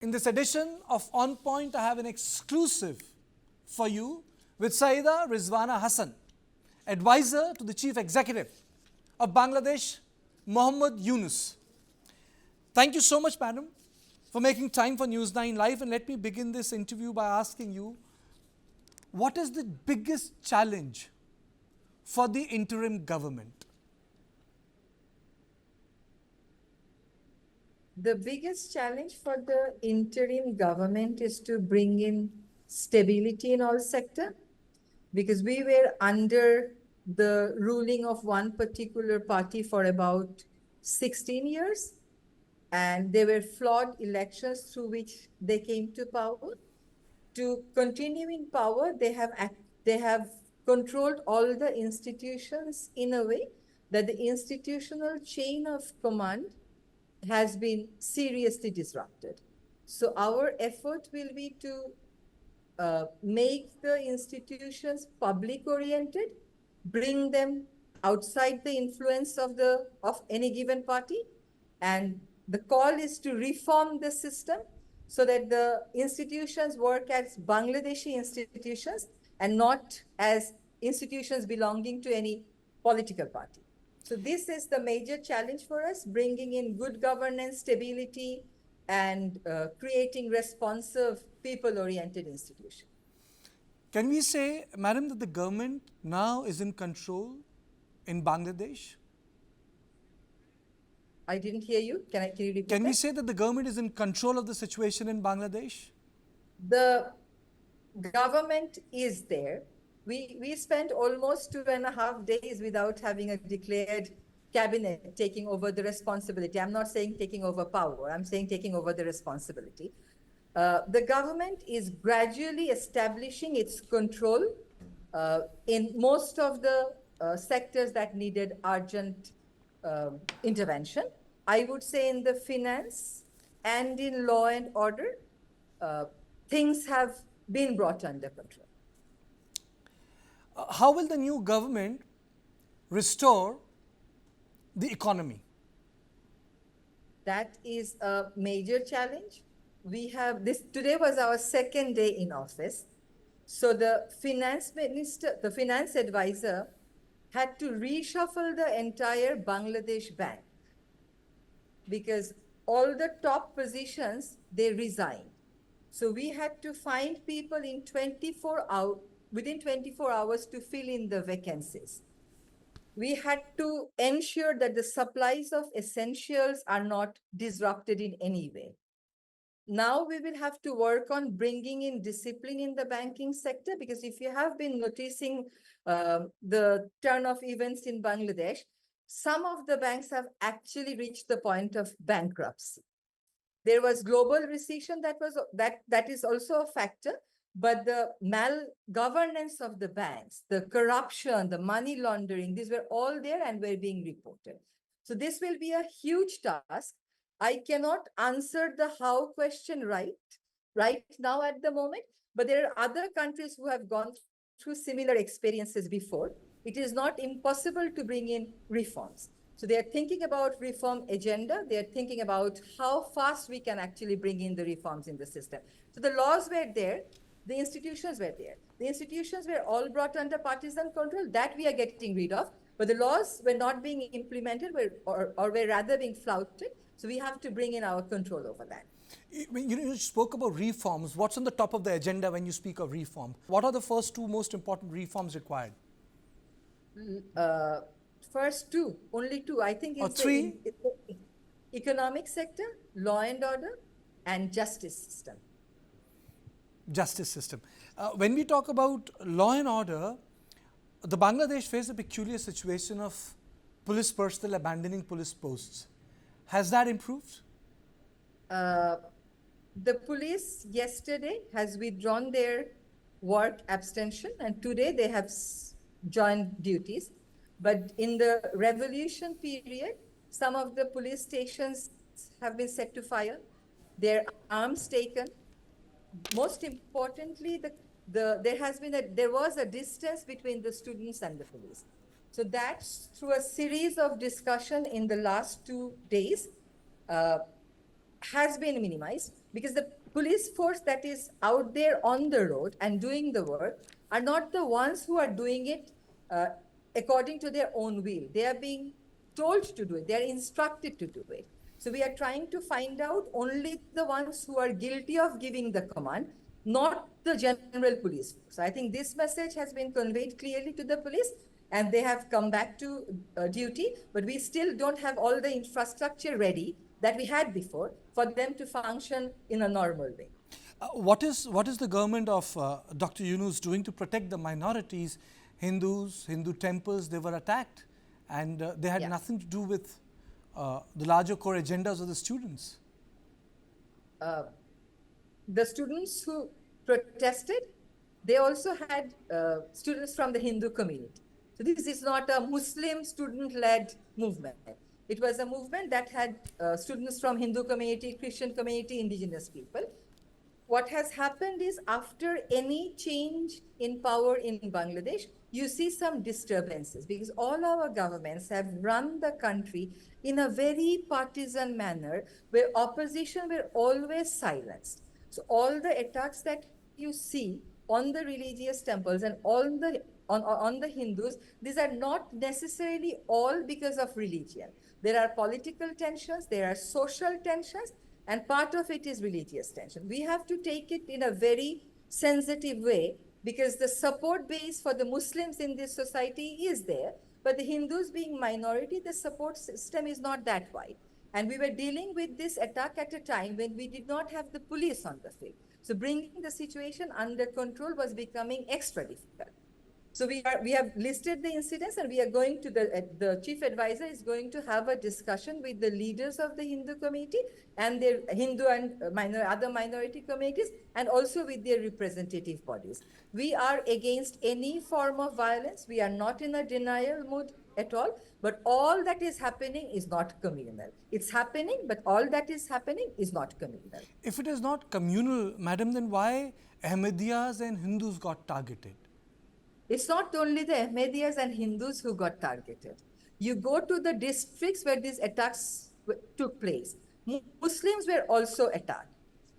In this edition of On Point, I have an exclusive for you with Syeda Rizwana Hasan, advisor to the Chief Executive of Bangladesh, Muhammad Yunus. Thank you so much, madam, for making time for News9 Live. And let me begin this interview by asking you, what is the biggest challenge for the interim government? The biggest challenge for the interim government is to bring in stability in all sector, because we were under the ruling of one particular party for about 16 years, and there were flawed elections through which they came to power. To continue in power, they have controlled all the institutions in a way that the institutional chain of command has been seriously disrupted. So our effort will be to make the institutions public oriented, bring them outside the influence of any given party, and the call is to reform the system so that the institutions work as Bangladeshi institutions and not as institutions belonging to any political party. So this is the major challenge for us, bringing in good governance, stability, and creating responsive, people-oriented institutions. Can we say, madam, that the government now is in control in Bangladesh? I didn't hear you. Can you repeat that? Can we say that the government is in control of the situation in Bangladesh? The government is there. We spent almost 2.5 days without having a declared cabinet taking over the responsibility. I'm not saying taking over power. I'm saying taking over the responsibility. The government is gradually establishing its control in most of the sectors that needed urgent intervention. I would say in the finance and in law and order, things have been brought under control. How will the new government restore the economy? That is a major challenge. We have this, today was our second day in office. So the finance minister, the finance advisor had to reshuffle the entire Bangladesh bank because all the top positions, they resigned. So we had to find people in within 24 hours to fill in the vacancies. We had to ensure that the supplies of essentials are not disrupted in any way. Now we will have to work on bringing in discipline in the banking sector, because if you have been noticing the turn of events in Bangladesh, some of the banks have actually reached the point of bankruptcy. There was global recession that is also a factor, but the malgovernance of the banks, the corruption, the money laundering, these were all there and were being reported. So this will be a huge task. I cannot answer the how question right now at the moment, but there are other countries who have gone through similar experiences before. It is not impossible to bring in reforms. So they are thinking about reform agenda. They are thinking about how fast we can actually bring in the reforms in the system. So the laws were there. The institutions were there. The institutions were all brought under partisan control. That we are getting rid of. But the laws were not being implemented or were rather being flouted. So we have to bring in our control over that. You spoke about reforms. What's on the top of the agenda when you speak of reform? What are the first two most important reforms required? First two, only two. I think it's three? The economic sector, law and order, and justice system. Justice system. When we talk about law and order, the Bangladesh faced a peculiar situation of police personnel abandoning police posts. Has that improved? The police yesterday has withdrawn their work abstention, and today they have joined duties. But in the revolution period, some of the police stations have been set to fire, their arms taken. Most importantly, there was a distance between the students and the police. So that's through a series of discussion in the last 2 days has been minimized. because the police force that is out there on the road and doing the work are not the ones who are doing it according to their own will. They are being told to do it, they are instructed to do it. So we are trying to find out only the ones who are guilty of giving the command, not the general police force. I think this message has been conveyed clearly to the police, and they have come back to duty, but we still don't have all the infrastructure ready that we had before for them to function in a normal way. What is the government of Dr. Yunus doing to protect the minorities? Hindus, Hindu temples, they were attacked, and they had nothing to do with the larger core agendas of the students. The students who protested, they also had students from the Hindu community. So this is not a Muslim student-led movement. It was a movement that had students from Hindu community, Christian community, indigenous people. What has happened is, after any change in power in Bangladesh, you see some disturbances, because all our governments have run the country in a very partisan manner where opposition were always silenced. So all the attacks that you see on the religious temples and on the Hindus, these are not necessarily all because of religion. There are political tensions, there are social tensions, and part of it is religious tension. We have to take it in a very sensitive way, because the support base for the Muslims in this society is there, but the Hindus being minority, the support system is not that wide. And we were dealing with this attack at a time when we did not have the police on the field. So bringing the situation under control was becoming extra difficult. So we have listed the incidents, and we are going to the chief advisor is going to have a discussion with the leaders of the Hindu community and their Hindu and other minority communities, and also with their representative bodies. We are against any form of violence. We are not in a denial mood at all, but all that is happening is not communal. It's happening, but all that is happening is not communal. If it is not communal, madam, then why Ahmadiyyas and Hindus got targeted? It's not only the Ahmadiyyas and Hindus who got targeted. You go to the districts where these attacks took place, Muslims were also attacked.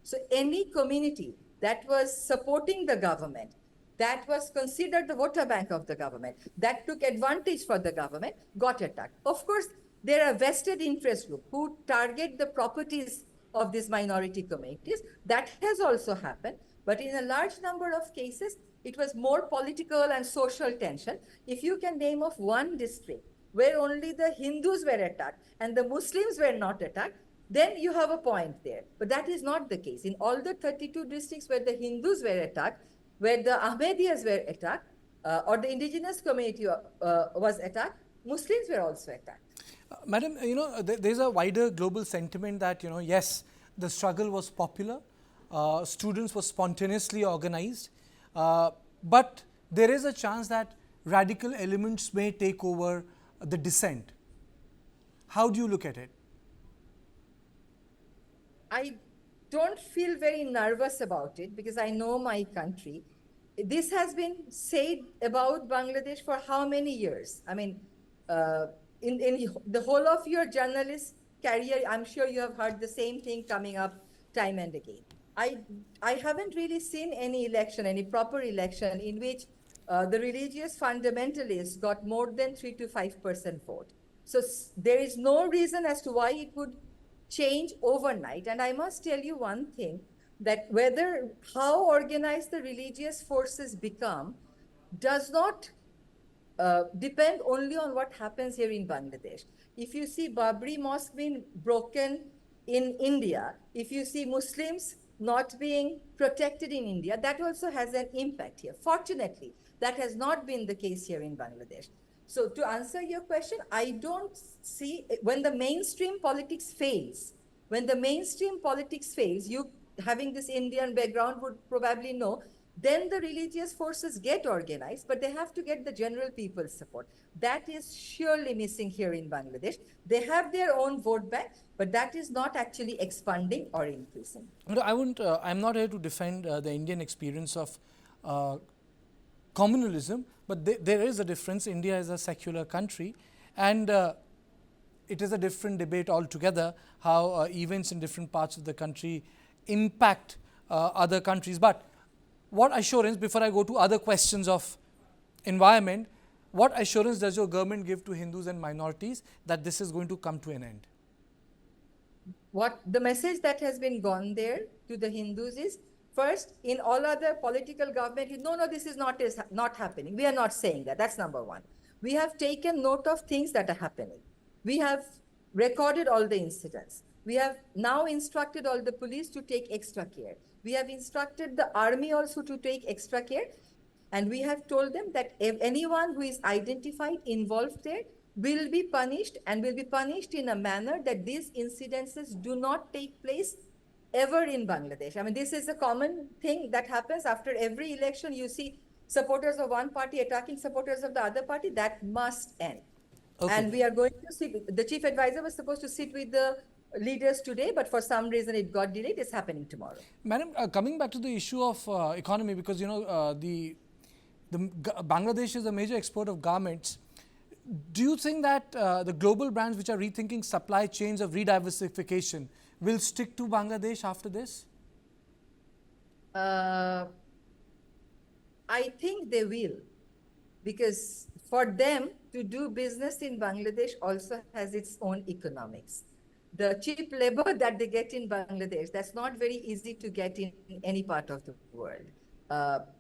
So any community that was supporting the government, that was considered the voter bank of the government, that took advantage for the government, got attacked. Of course, there are vested interest groups who target the properties of these minority communities. That has also happened. But in a large number of cases, it was more political and social tension. If you can name of one district where only the Hindus were attacked and the Muslims were not attacked, then you have a point there. But that is not the case. In all the 32 districts where the Hindus were attacked, where the Ahmadiyyas were attacked, or the indigenous community was attacked, Muslims were also attacked. Madam, there's a wider global sentiment that, yes, the struggle was popular, students were spontaneously organized, but there is a chance that radical elements may take over the dissent. How do you look at it? I don't feel very nervous about it, because I know my country. This has been said about Bangladesh for how many years? I mean, in the whole of your journalist career, I'm sure you have heard the same thing coming up time and again. I haven't really seen any election, any proper election, in which the religious fundamentalists got more than 3 to 5% vote. So there is no reason as to why it would change overnight. And I must tell you one thing, that how organized the religious forces become does not depend only on what happens here in Bangladesh. If you see Babri Mosque being broken in India, if you see Muslims not being protected in India, that also has an impact here. Fortunately, that has not been the case here in Bangladesh. So to answer your question, I don't see, when the mainstream politics fails, you having this Indian background would probably know, then the religious forces get organized, but they have to get the general people's support. That is surely missing here in Bangladesh. They have their own vote bank, but that is not actually expanding or increasing. I'm not here to defend the Indian experience of communalism, but there is a difference. India is a secular country, and it is a different debate altogether how events in different parts of the country impact other countries. But what assurance, before I go to other questions of environment, what assurance does your government give to Hindus and minorities that this is going to come to an end? What the message that has been gone there to the Hindus is, first, in all other political government, no, this is not happening. We are not saying that. That's number one. We have taken note of things that are happening. We have recorded all the incidents. We have now instructed all the police to take extra care. We have instructed the army also to take extra care. And we have told them that if anyone who is identified involved there will be punished, and will be punished in a manner that these incidences do not take place ever in Bangladesh. I mean, this is a common thing that happens after every election. You see supporters of one party attacking supporters of the other party. That must end. Okay. And we are going to sit, the chief advisor was supposed to sit with the leaders today, but for some reason it got delayed. It's happening tomorrow. Madam, coming back to the issue of economy, because Bangladesh is a major exporter of garments. Do you think that the global brands which are rethinking supply chains of rediversification will stick to Bangladesh after this? I think they will, because for them to do business in Bangladesh also has its own economics. The cheap labor that they get in Bangladesh, that's not very easy to get in any part of the world.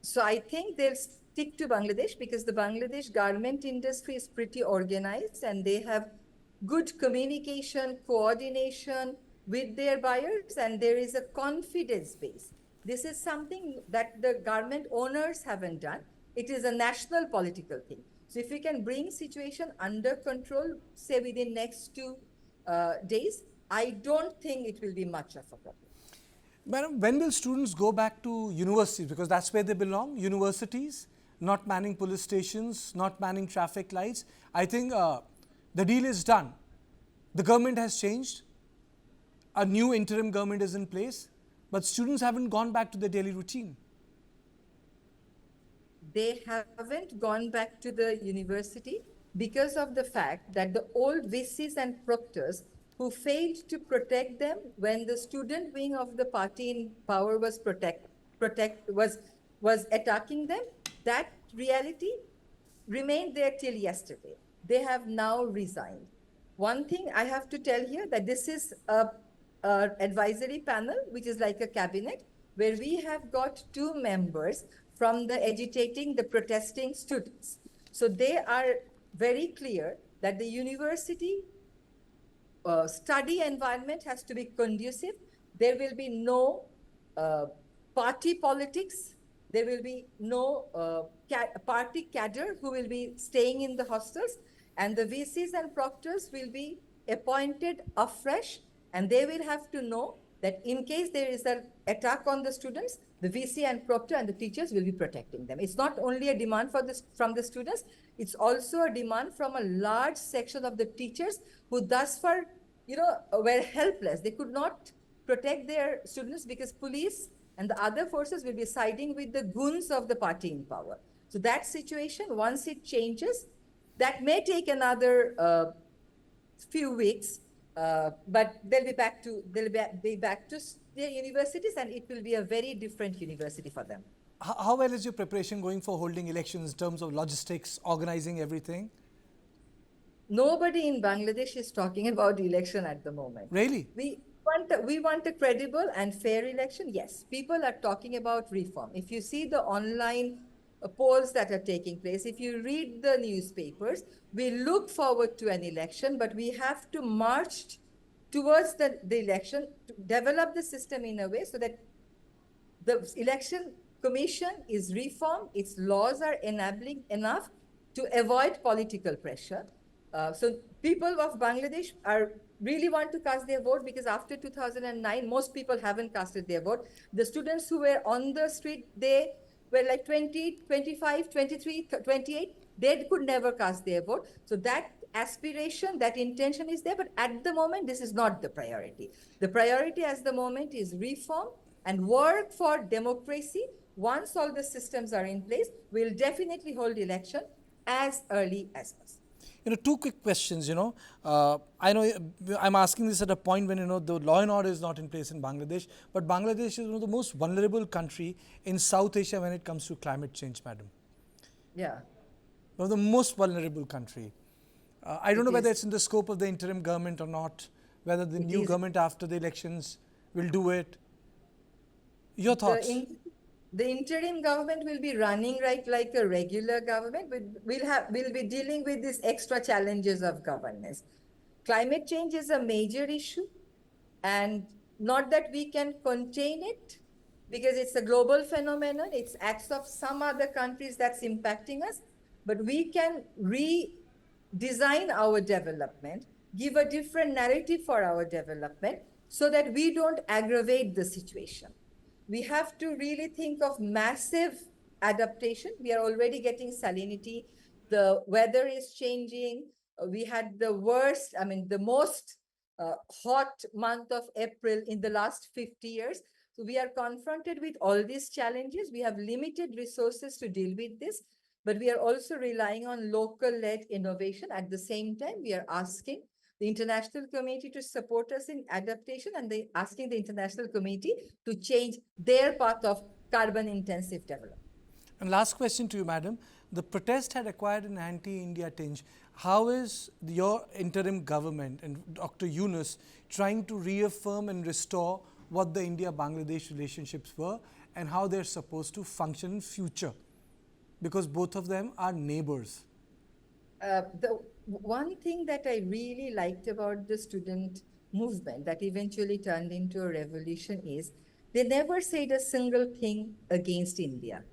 So I think they'll stick to Bangladesh because the Bangladesh garment industry is pretty organized and they have good communication, coordination with their buyers, and there is a confidence base. This is something that the garment owners haven't done. It is a national political thing. So if we can bring situation under control, say within next 2 days, I don't think it will be much of a problem. Madam, when will students go back to universities? Because that's where they belong, universities, not manning police stations, not manning traffic lights. I think the deal is done. The government has changed. A new interim government is in place, but students haven't gone back to their daily routine. They haven't gone back to the university because of the fact that the old VCs and proctors who failed to protect them when the student wing of the party in power was attacking them, that reality remained there till yesterday. They have now resigned. One thing I have to tell here, that this is a advisory panel, which is like a cabinet, where we have got 2 members from the agitating, the protesting students. So they are very clear that the university study environment has to be conducive. There will be no party politics. There will be no party cadre who will be staying in the hostels, and the VCs and proctors will be appointed afresh, and they will have to know that in case there is an attack on the students, the VC and proctor and the teachers will be protecting them. It's not only a demand from the students, it's also a demand from a large section of the teachers who thus far, were helpless. They could not protect their students because police and the other forces will be siding with the goons of the party in power. So that situation, once it changes, that may take another few weeks, but they'll be back to their universities, and it will be a very different university for them. How well is your preparation going for holding elections in terms of logistics, organizing everything? Nobody in Bangladesh is talking about election at the moment. Really? We want a credible and fair election. Yes, people are talking about reform. If you see the online polls that are taking place, if you read the newspapers, we look forward to an election, but we have to march towards the election to develop the system in a way so that the election commission is reformed, its laws are enabling enough to avoid political pressure. So people of Bangladesh really want to cast their vote, because after 2009, most people haven't casted their vote. The students who were on the street, they were like 20, 25, 23, 28. They could never cast their vote. So that aspiration, that intention is there. But at the moment, this is not the priority. The priority at the moment is reform and work for democracy. Once all the systems are in place, we'll definitely hold election as early as possible. Two quick questions. I know I'm asking this at a point when the law and order is not in place in Bangladesh, but Bangladesh is one of the most vulnerable country in South Asia when it comes to climate change, madam. Yeah, One of the most vulnerable country. I don't it know whether is. it's in the scope of the interim government or not, whether the It new is. government after the elections will do it. Your The, thoughts? in, the interim government will be running right like a regular government, but we'll be dealing with these extra challenges of governance. Climate change is a major issue, and not that we can contain it because it's a global phenomenon. It's acts of some other countries that's impacting us, but we can redesign our development, give a different narrative for our development so that we don't aggravate the situation. We have to really think of massive adaptation. We are already getting salinity. The weather is changing. We had the worst, the most hot month of April in the last 50 years. So we are confronted with all these challenges. We have limited resources to deal with this, but we are also relying on local-led innovation. At the same time, we are asking the international community to support us in adaptation, and asking the international community to change their path of carbon intensive development. And last question to you, madam. The protest had acquired an anti-India tinge. How is your interim government and Dr. Yunus trying to reaffirm and restore what the India-Bangladesh relationships were and how they're supposed to function in future? Because both of them are neighbors. The one thing that I really liked about the student movement that eventually turned into a revolution is they never said a single thing against India.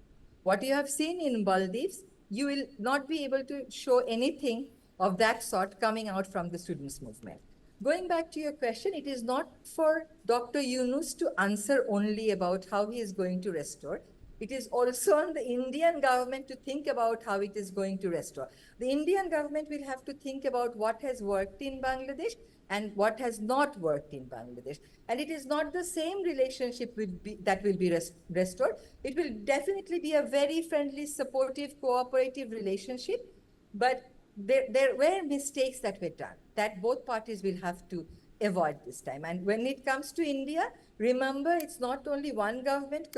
What you have seen in Maldives, you will not be able to show anything of that sort coming out from the students' movement. Going back to your question, it is not for Dr. Yunus to answer only about how he is going to restore. It is also on the Indian government to think about how it is going to restore. The Indian government will have to think about what has worked in Bangladesh and what has not worked in Bangladesh. And it is not the same relationship that will be restored. It will definitely be a very friendly, supportive, cooperative relationship. But there were mistakes that were done that both parties will have to avoid this time. And when it comes to India, remember, it's not only one government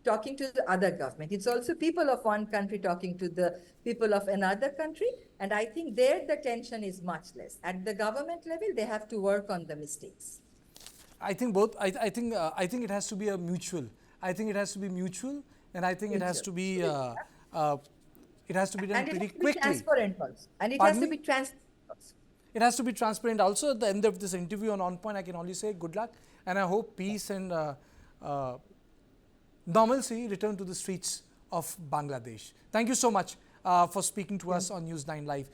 talking to the other government. It's also people of one country talking to the people of another country. And I think there the tension is much less. At the government level, they have to work on the mistakes. I think both. I think it has to be a mutual. I think it has to be mutual, and I think it has to be. It has to be done And it pretty has to be quickly. transparent also. And it has Pardon to me? be transparent also. It has to be transparent. Also, at the end of this interview on Point, I can only say good luck, and I hope peace and normalcy return to the streets of Bangladesh. Thank you so much for speaking to us on News9 Live.